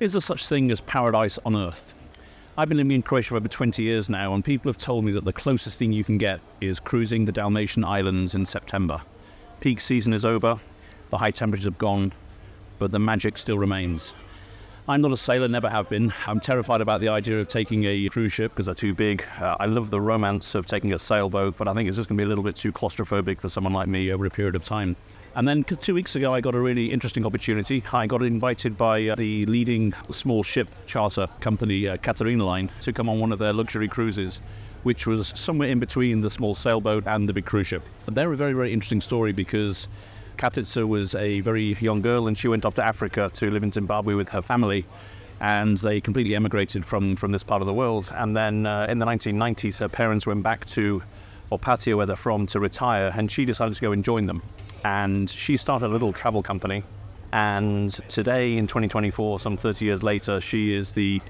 Is there such thing as paradise on earth? I've been living in Croatia for over 20 years now, and people have told me that the closest thing you can get is cruising the Dalmatian islands in September. Peak season is over, the high temperatures have gone, but the magic still remains. I'm not a sailor, never have been. I'm terrified about the idea of taking a cruise ship because they're too big. I love the romance of taking a sailboat, but I think it's just going to be a little bit too claustrophobic for someone like me over a period of time. And then 2 weeks ago, I got a really interesting opportunity. I got invited by the leading small ship charter company, Katarina Line, to come on one of their luxury cruises, which was somewhere in between the small sailboat and the big cruise ship. But they're a very, very interesting story because Katica was a very young girl and she went off to Africa to live in Zimbabwe with her family, and they completely emigrated from this part of the world. And then in the 1990s, her parents went back to Opatija, where they're from, to retire, and she decided to go and join them. And she started a little travel company, and today in 2024, some 30 years later, she is the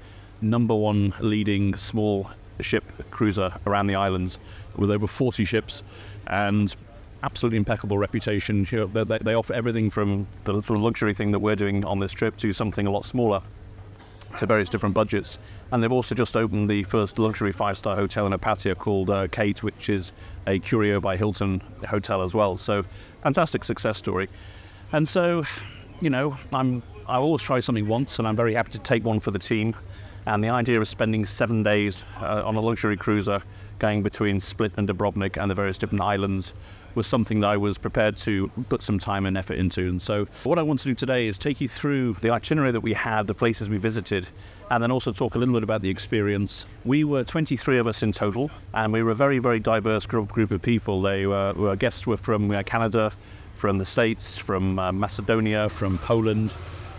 #1 leading small ship cruiser around the islands with over 40 ships and absolutely impeccable reputation. You know, they offer everything from the sort of luxury thing that we're doing on this trip to something a lot smaller, to various different budgets. And they've also just opened the first luxury 5-star hotel in Opatija called Kate, which is a Curio by Hilton hotel as well. So fantastic success story. And so, you know, I always try something once, and I'm very happy to take one for the team. And the idea of spending 7 days on a luxury cruiser going between Split and Dubrovnik and the various different islands was something that I was prepared to put some time and effort into. And so what I want to do today is take you through the itinerary that we had, the places we visited, and then also talk a little bit about the experience. We were 23 of us in total, and we were a very, very diverse group of people. Our guests were from Canada, from the States, from Macedonia, from Poland,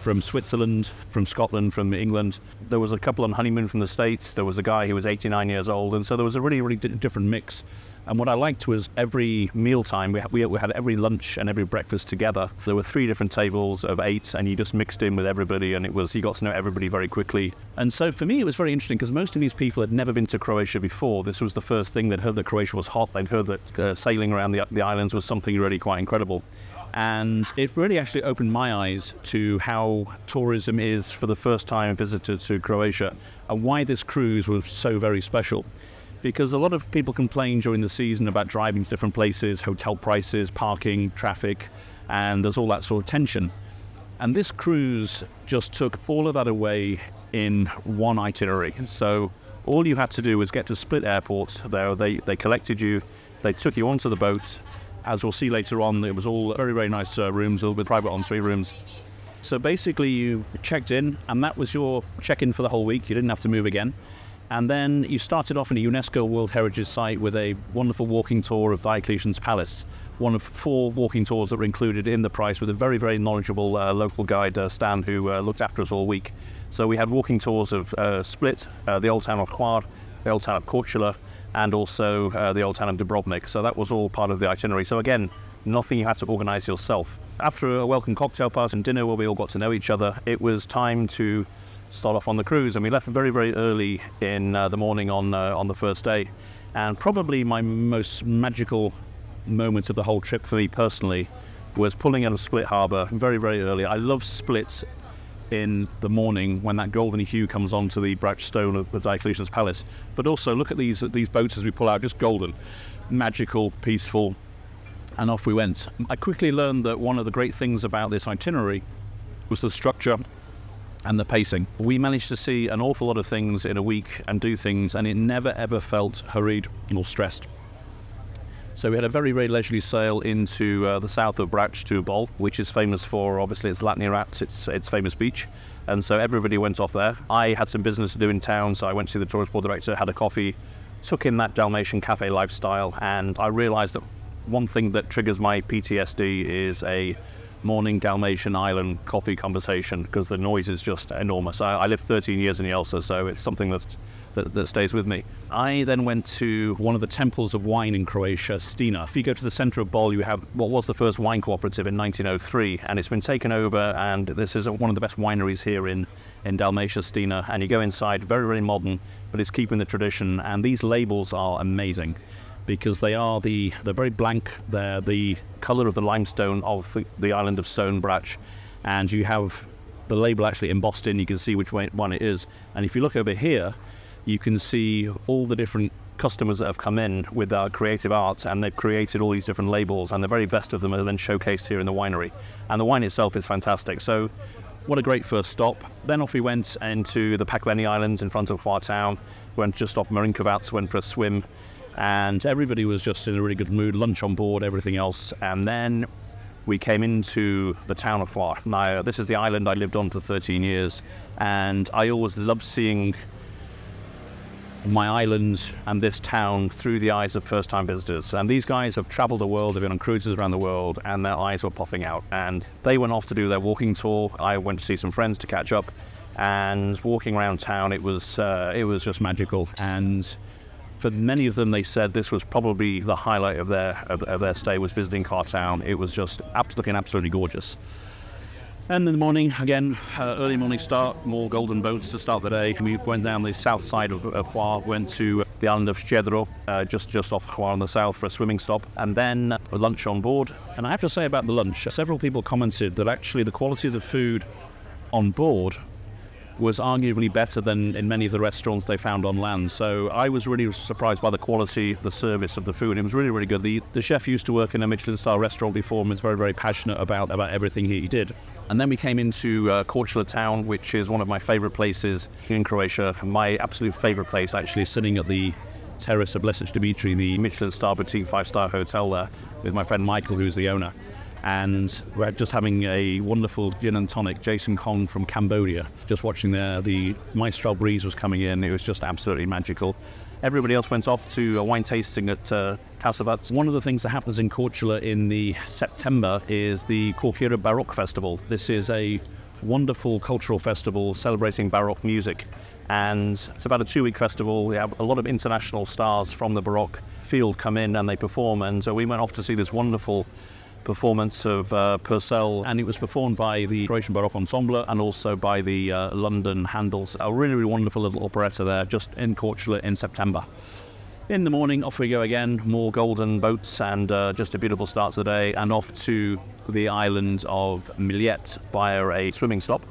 from Switzerland, from Scotland, from England. There was a couple on honeymoon from the States. There was a guy who was 89 years old, and so there was a really, really different mix. And what I liked was every mealtime, we had every lunch and every breakfast together. There were 3 different tables of 8, and you just mixed in with everybody, and you got to know everybody very quickly. And so for me, it was very interesting because most of these people had never been to Croatia before. This was the first thing. They'd heard that Croatia was hot. They'd heard that sailing around the islands was something really quite incredible. And it really actually opened my eyes to how tourism is for the first time visitor to Croatia, and why this cruise was so very special. Because a lot of people complain during the season about driving to different places, hotel prices, parking, traffic, and there's all that sort of tension. And this cruise just took all of that away in one itinerary. So all you had to do was get to Split Airport. They collected you, they took you onto the boat. As we'll see later on, it was all very, very nice rooms, all with private ensuite rooms. So basically you checked in, and that was your check-in for the whole week. You didn't have to move again. And then you started off in a UNESCO World Heritage Site with a wonderful walking tour of Diocletian's Palace, one of 4 walking tours that were included in the price, with a very, very knowledgeable local guide, Stan, who looked after us all week. So we had walking tours of Split, the old town of Hvar, the old town of Korcula, and also the old town of Dubrovnik. So that was all part of the itinerary. So again, nothing you had to organise yourself. After a welcome cocktail party and dinner where we all got to know each other, it was time to start off on the cruise, and we left very, very early in the morning on the first day. And probably my most magical moment of the whole trip for me personally was pulling out of Split Harbour very, very early. I love Split in the morning when that golden hue comes onto the Brac stone of the Diocletian's Palace. But also look at these boats as we pull out, just golden, magical, peaceful, and off we went. I quickly learned that one of the great things about this itinerary was the structure and the pacing. We managed to see an awful lot of things in a week and do things, and it never ever felt hurried or stressed. So we had a very, very leisurely sail into the south of Brac to Bol, which is famous for, obviously, its Latni Rats, its famous beach. And so everybody went off there. I had some business to do in town, so I went to see the tourist board director, had a coffee, took in that Dalmatian cafe lifestyle, and I realized that one thing that triggers my PTSD is a morning Dalmatian island coffee conversation, because the noise is just enormous. I lived 13 years in Jelsa, so it's something that stays with me. I then went to one of the temples of wine in Croatia, Stina. If you go to the center of Bol, you have what was the first wine cooperative in 1903, and it's been taken over, and this is one of the best wineries here in Dalmatia, Stina. And you go inside, very, very modern, but it's keeping the tradition, and these labels are amazing, because they're very blank. They're the color of the limestone of the island of Brac, and you have the label actually embossed in. You can see which one it is. And if you look over here, you can see all the different customers that have come in with our creative art, and they've created all these different labels, and the very best of them are then showcased here in the winery. And the wine itself is fantastic. So what a great first stop. Then off we went into the Pakleni Islands in front of Hvar town. Went just off Marinkovac, went for a swim, and everybody was just in a really good mood, lunch on board, everything else. And then we came into the town of Hvar. Now, this is the island I lived on for 13 years, and I always loved seeing my island and this town through the eyes of first-time visitors. And these guys have traveled the world, they've been on cruises around the world, and their eyes were popping out. And they went off to do their walking tour. I went to see some friends to catch up, and walking around town, it was just magical. And for many of them, they said this was probably the highlight of their stay, was visiting Hvar town. It was just looking absolutely gorgeous. And in the morning, again, early morning start, more golden boats to start the day. We went down the south side of Hvar, went to the island of Scedro, just off Hvar on the south for a swimming stop, and then lunch on board. And I have to say about the lunch, several people commented that actually the quality of the food on board was arguably better than in many of the restaurants they found on land. So I was really surprised by the quality, the service of the food. It was really, really good. The chef used to work in a Michelin-star restaurant before and was very, very passionate about everything he did. And then we came into Korcula town, which is one of my favourite places in Croatia. My absolute favourite place, actually, sitting at the terrace of Mljet Dimitri, the Michelin-star boutique 5-star hotel there, with my friend Michael, who's the owner. And we're just having a wonderful gin and tonic, Jason Kong from Cambodia. Just watching there, the Mistral breeze was coming in. It was just absolutely magical. Everybody else went off to a wine tasting at Peljesac. One of the things that happens in Korcula in the September is the Korcula Baroque Festival. This is a wonderful cultural festival celebrating Baroque music. And it's about a 2-week festival. We have a lot of international stars from the Baroque field come in and they perform. And so we went off to see this wonderful performance of Purcell, and it was performed by the Croatian Baroque Ensemble and also by the London Handels. A really, really wonderful little operetta there, just in Korcula in September. In the morning, off we go again, more golden boats, and just a beautiful start to the day, and off to the island of Mljet via a swimming stop.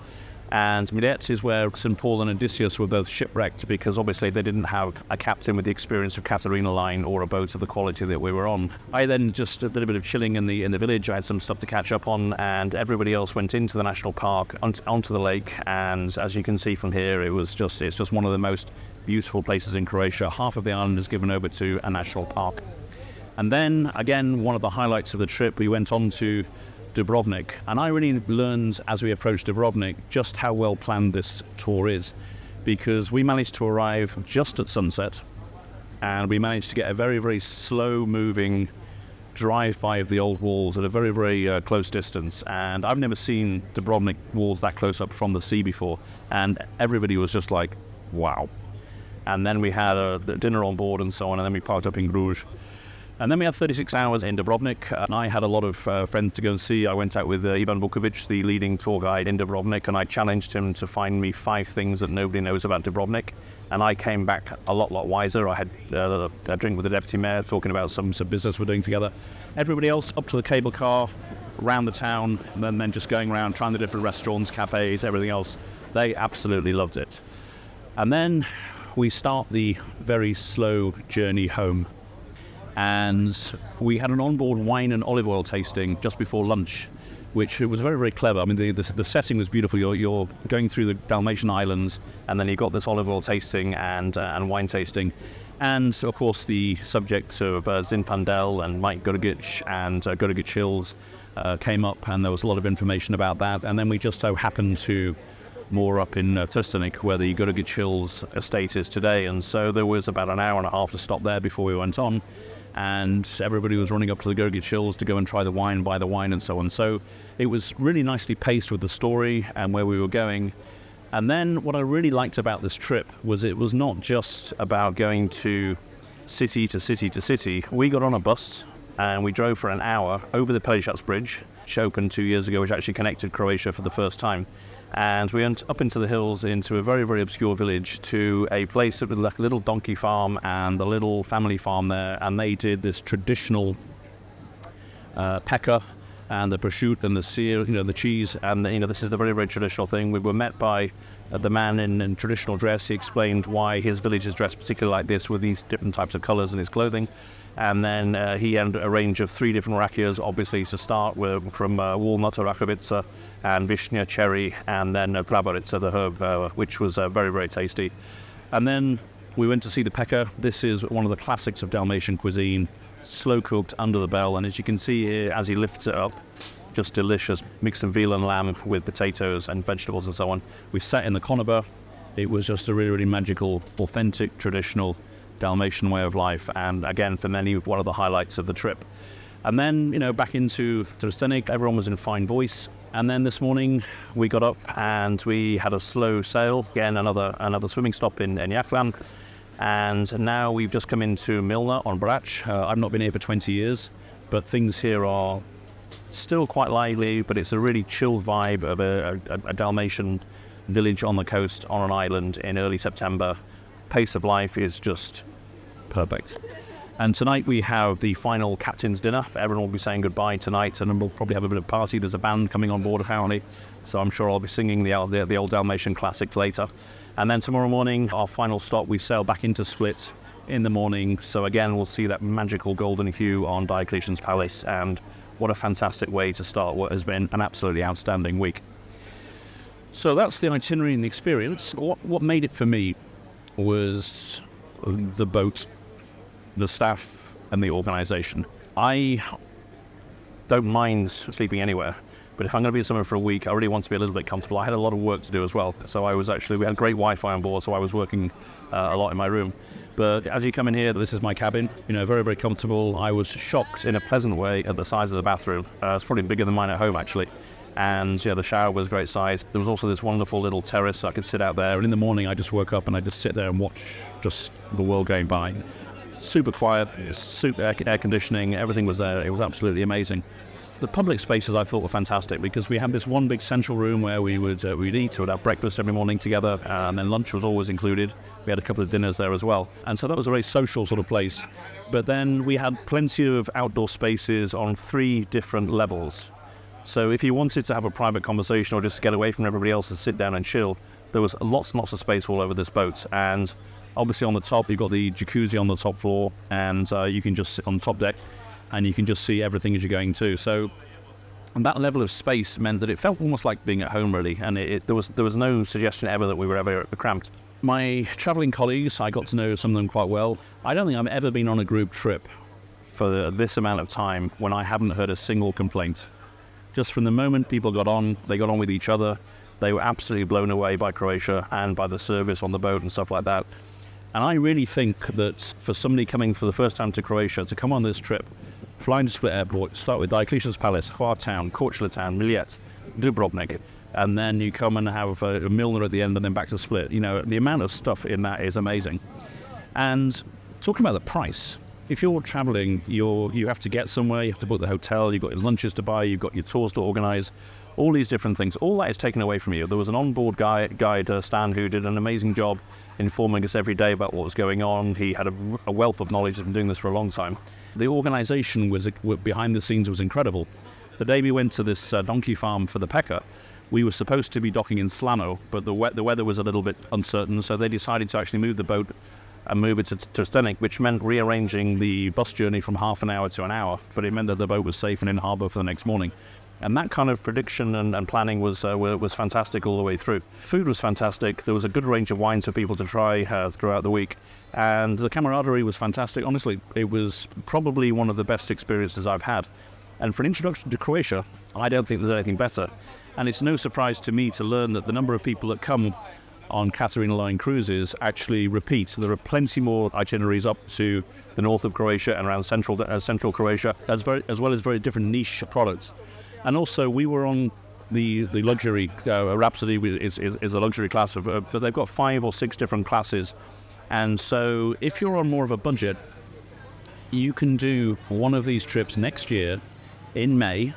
And Mljet is where St. Paul and Odysseus were both shipwrecked, because obviously they didn't have a captain with the experience of Katarina Line or a boat of the quality that we were on. I then just did a bit of chilling in the village. I had some stuff to catch up on, and everybody else went into the national park, onto the lake. And as you can see from here, it's just one of the most beautiful places in Croatia. Half of the island is given over to a national park. And then, again, one of the highlights of the trip, we went on to Dubrovnik, and I really learned as we approached Dubrovnik just how well planned this tour is, because we managed to arrive just at sunset, and we managed to get a very, very slow moving drive-by of the old walls at a very, very close distance. And I've never seen Dubrovnik walls that close up from the sea before, and everybody was just like, wow. And then we had a dinner on board and so on, and then we parked up in Bruges. And then we had 36 hours in Dubrovnik, and I had a lot of friends to go and see. I went out with Ivan Vukovic, the leading tour guide in Dubrovnik, and I challenged him to find me 5 things that nobody knows about Dubrovnik. And I came back a lot wiser. I had a drink with the deputy mayor, talking about some business we're doing together. Everybody else up to the cable car, around the town, and then just going around, trying the different restaurants, cafes, everything else. They absolutely loved it. And then we start the very slow journey home. And we had an onboard wine and olive oil tasting just before lunch, which was very, very clever. I mean, the setting was beautiful. You're going through the Dalmatian Islands, and then you got this olive oil tasting and wine tasting. And, of course, the subjects of Zinfandel and Mike Gurgic and Gurgic Hills came up, and there was a lot of information about that. And then we just so happened to moor up in Trstenik, where the Gurgic Hills estate is today. And so there was about an hour and a half to stop there before we went on. And everybody was running up to the Gurgic Hills to go and try the wine, buy the wine, and so on. So it was really nicely paced with the story and where we were going. And then what I really liked about this trip was it was not just about going to city to city to city. We got on a bus and we drove for an hour over the Peljesac Bridge, which opened 2 years ago, which actually connected Croatia for the first time. And we went up into the hills into a very, very obscure village to a place that was like a little donkey farm and a little family farm there. And they did this traditional peka, and the prosciutto and the sear, the cheese, and this is the very, very traditional thing. We were met by the man in traditional dress. He explained why his village is dressed particularly like this, with these different types of colours in his clothing. And then he had a range of 3 different rakias, obviously, to start with, from walnut or rakovica, and vishnia, cherry, and then pravorica, the herb, which was very, very tasty. And then we went to see the peka. This is one of the classics of Dalmatian cuisine, slow cooked under the bell, and as you can see here, as he lifts it up, just delicious, mixed in veal and lamb with potatoes and vegetables and so on. We sat in the conover. It was just a really, really magical, authentic, traditional Dalmatian way of life, and again, for many, one of the highlights of the trip. And then, back into Trstenik, everyone was in fine voice. And then this morning we got up and we had a slow sail, again, another swimming stop in Jaklan. And now we've just come into Milna on Brac. I've not been here for 20 years, but things here are still quite lively, but it's a really chill vibe of a Dalmatian village on the coast, on an island in early September. Pace of life is just perfect. And tonight we have the final captain's dinner. Everyone will be saying goodbye tonight, and then we'll probably have a bit of party. There's a band coming on board apparently, so I'm sure I'll be singing the old Dalmatian classics later. And then tomorrow morning, our final stop, we sail back into Split in the morning. So again, we'll see that magical golden hue on Diocletian's Palace, and what a fantastic way to start what has been an absolutely outstanding week. So that's the itinerary and the experience. What made it for me was the boat, the staff, and the organisation. I don't mind sleeping anywhere, but if I'm going to be somewhere for a week, I really want to be a little bit comfortable. I had a lot of work to do as well, so we had great Wi-Fi on board, so I was working a lot in my room. But as you come in here, this is my cabin, very, very comfortable. I was shocked in a pleasant way at the size of the bathroom. It's probably bigger than mine at home, actually. And the shower was great size. There was also this wonderful little terrace, so I could sit out there. And in the morning, I just woke up and I just sit there and watch just the world going by. Super quiet, super air conditioning, everything was there. It was absolutely amazing. The public spaces I thought were fantastic, because we had this one big central room where we'd eat, we'd have breakfast every morning together, and then lunch was always included. We had a couple of dinners there as well. And so that was a very social sort of place. But then we had plenty of outdoor spaces on 3 different levels. So if you wanted to have a private conversation or just get away from everybody else and sit down and chill, there was lots and lots of space all over this boat. And obviously on the top, you've got the jacuzzi on the top floor, and you can just sit on the top deck and you can just see everything as you're going too. So that level of space meant that it felt almost like being at home, really, and there was no suggestion ever that we were ever cramped. My travelling colleagues, I got to know some of them quite well. I don't think I've ever been on a group trip for this amount of time when I haven't heard a single complaint. Just from the moment people got on, they got on with each other. They were absolutely blown away by Croatia and by the service on the boat and stuff like that. And I really think that for somebody coming for the first time to Croatia, to come on this trip, flying to Split Airport, start with Diocletian's Palace, Hvar town, Korcula town, Mljet, Dubrovnik, and then you come and have a Milna at the end and then back to Split. The amount of stuff in that is amazing. And talking about the price, if you're traveling, you have to get somewhere, you have to book the hotel, you've got your lunches to buy, you've got your tours to organise, all these different things. All that is taken away from you. There was an onboard guide, Stan, who did an amazing job informing us every day about what was going on. He had a wealth of knowledge, he's been doing this for a long time. The organisation behind the scenes was incredible. The day we went to this donkey farm for the peka, we were supposed to be docking in Slano, but the weather was a little bit uncertain, so they decided to actually move the boat and move it to Trstenik, which meant rearranging the bus journey from half an hour to an hour, but it meant that the boat was safe and in harbour for the next morning. And that kind of prediction and planning was fantastic all the way through. Food was fantastic. There was a good range of wines for people to try throughout the week. And the camaraderie was fantastic. Honestly, it was probably one of the best experiences I've had. And for an introduction to Croatia, I don't think there's anything better. And it's no surprise to me to learn that the number of people that come on Katarina Line cruises actually repeat. So there are plenty more itineraries up to the north of Croatia and around central Croatia, as well as very different niche products. And also, we were on the luxury. Rhapsody is a luxury class, but they've got 5 or 6 different classes. And so, if you're on more of a budget, you can do one of these trips next year in May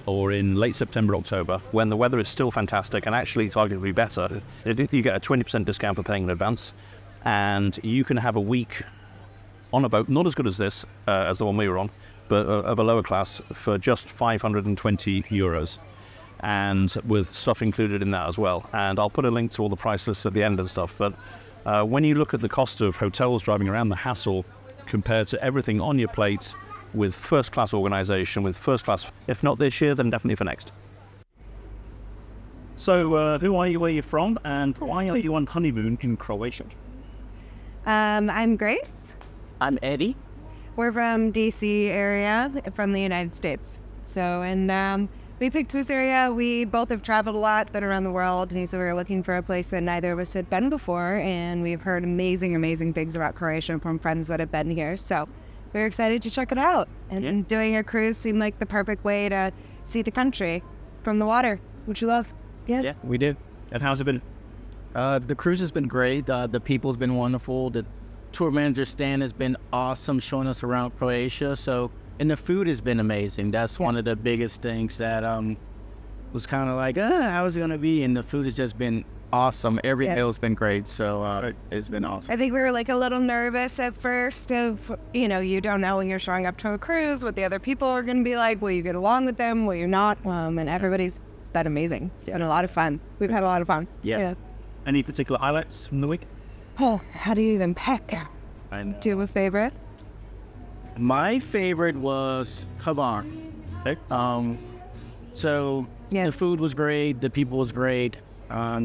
or in late September, October, when the weather is still fantastic and actually it's arguably better. You get a 20% discount for paying in advance, and you can have a week on a boat, not as good as this, as the one we were on, but of a lower class, for just €520, and with stuff included in that as well. And I'll put a link to all the price lists at the end and stuff. But when you look at the cost of hotels driving around, the hassle compared to everything on your plate, with first-class organisation, with first-class, if not this year, then definitely for next. So, who are you, where you're from, and why are you on honeymoon in Croatia? I'm Grace. I'm Eddie. We're from DC area, from the United States. So, and we picked this area. We both have traveled a lot, been around the world, and so we were looking for a place that neither of us had been before, and we've heard amazing, amazing things about Croatia from friends that have been here. So we're excited to check it out. And doing a cruise seemed like the perfect way to see the country from the water, which we love. Yeah, we did. And how's it been? The cruise has been great. The people's been wonderful. The tour manager Stan has been awesome, showing us around Croatia. So, and the food has been amazing. That's one of the biggest things that was kind of like, how's it gonna be? And the food has just been awesome. Every meal's been great. So it's been awesome. I think we were like a little nervous at first of, you don't know when you're showing up to a cruise what the other people are going to be like. Will you get along with them? Will you not? And everybody's been amazing. It's been a lot of fun. We've had a lot of fun. Yeah. Any particular highlights from the week? Oh, how do you even pick? Do you have a favorite? My favorite was Hvar. Okay. So the food was great. The people was great.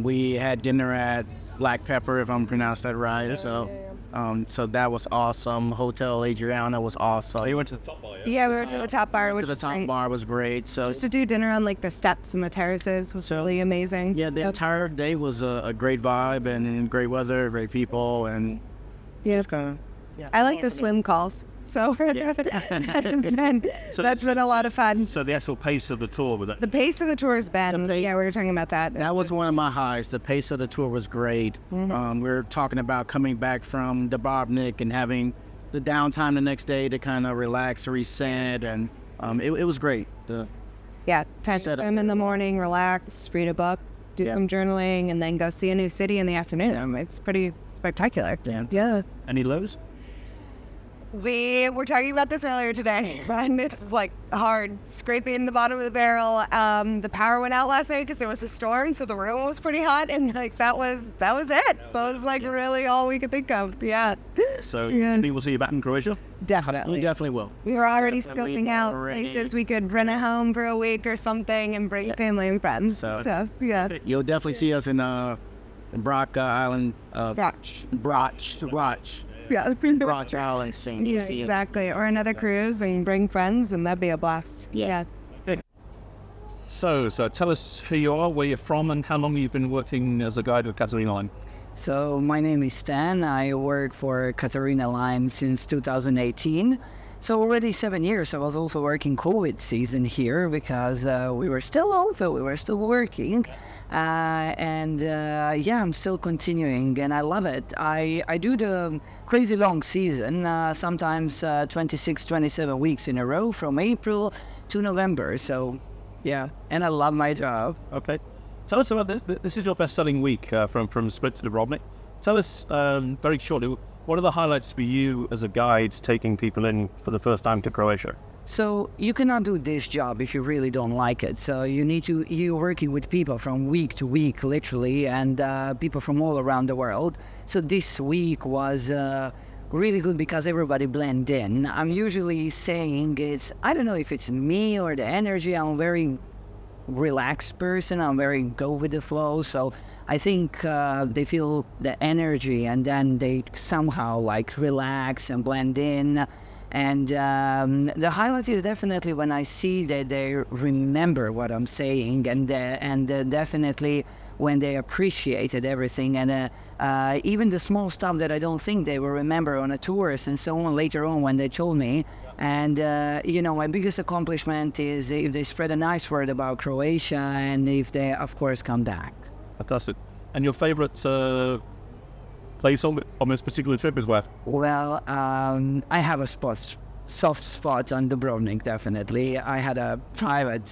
We had dinner at Black Pepper, if I'm pronounced that right. So that was awesome. Hotel Adriana was awesome. Oh, you went to the top bar, yeah? Yeah, we went to the top bar, which the top bar was great. So just to do dinner on like the steps and the terraces was really amazing. Yeah, the entire day was a great vibe and great weather, great people, and just kind of. Yeah. I like the swim calls. So that's been a lot of fun. So the actual pace of the tour with that. The pace of the tour has been, we were talking about that. That was one of my highs. The pace of the tour was great. We were talking about coming back from Dubrovnik and having the downtime the next day to kind of relax, reset, and it was great. Time to swim in the morning, relax, read a book, do some journaling, and then go see a new city in the afternoon. It's pretty spectacular. Yeah. Any lows? We were talking about this earlier today, and it's like hard scraping the bottom of the barrel. The power went out last night because there was a storm, so the room was pretty hot, and like that was it. That was like really all we could think of. Yeah. So you think we'll see you back in Croatia? Definitely. We definitely will. We were already scoping out places we could rent a home for a week or something and bring family and friends. So yeah. You'll definitely see us in Brac Island. Brac. Yeah. Brac Island soon. Yeah, exactly. Or another cruise and bring friends, and that'd be a blast. Yeah. So tell us who you are, where you're from, and how long you've been working as a guide with Katarina Line. So my name is Stan. I work for Katarina Line since 2018. So already 7 years. I was also working COVID season here because we were still open, we were still working. I'm still continuing and I love it. I do the crazy long season, sometimes 26, 27 weeks in a row from April to November. So yeah, and I love my job. Okay. Tell us about this is your best-selling week from Split to Dubrovnik. Tell us very shortly, what are the highlights for you as a guide taking people in for the first time to Croatia? So you cannot do this job if you really don't like it. So you're working with people from week to week, literally, and people from all around the world. So this week was really good because everybody blend in. I'm usually saying I don't know if it's me or the energy. I'm a very relaxed person. I'm very go with the flow. So I think they feel the energy and then they somehow like relax and blend in. And the highlight is definitely when I see that they remember what I'm saying, and definitely when they appreciated everything, and even the small stuff that I don't think they will remember on a tourist and so on later on when they told me. And my biggest accomplishment is if they spread a nice word about Croatia and if they, of course, come back. Fantastic. And your favorite place on this particular trip is where? Well, I have a soft spot on Dubrovnik, definitely. I have a private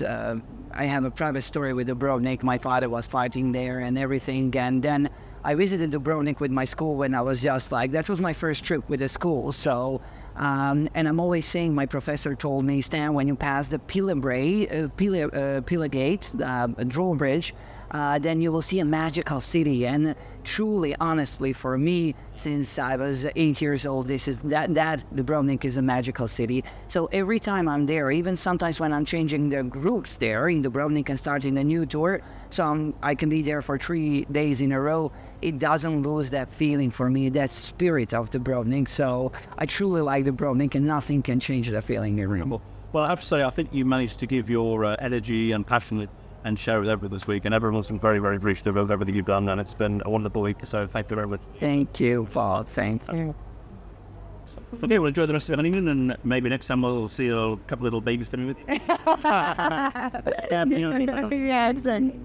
story with Dubrovnik. My father was fighting there and everything. And then I visited Dubrovnik with my school when I was just like, that was my first trip with the school. So, and I'm always saying, my professor told me, Stan, when you pass the Pila Gate, drawbridge, then you will see a magical city. And truly, honestly, for me, since I was 8 years old, that Dubrovnik is a magical city. So every time I'm there, even sometimes when I'm changing the groups there in Dubrovnik and starting a new tour, so I can be there for 3 days in a row, it doesn't lose that feeling for me, that spirit of Dubrovnik. So I truly like Dubrovnik, and nothing can change that feeling in me. Well, I have to say, I think you managed to give your energy and passion and share with everyone this week, and everyone's been very, very appreciative of everything you've done, and it's been a wonderful week, so thank you very much. Thank you, Paul. Thank you. Okay, well, enjoy the rest of the honeymoon, and maybe next time we'll see a couple little babies coming with you. Yeah, exactly.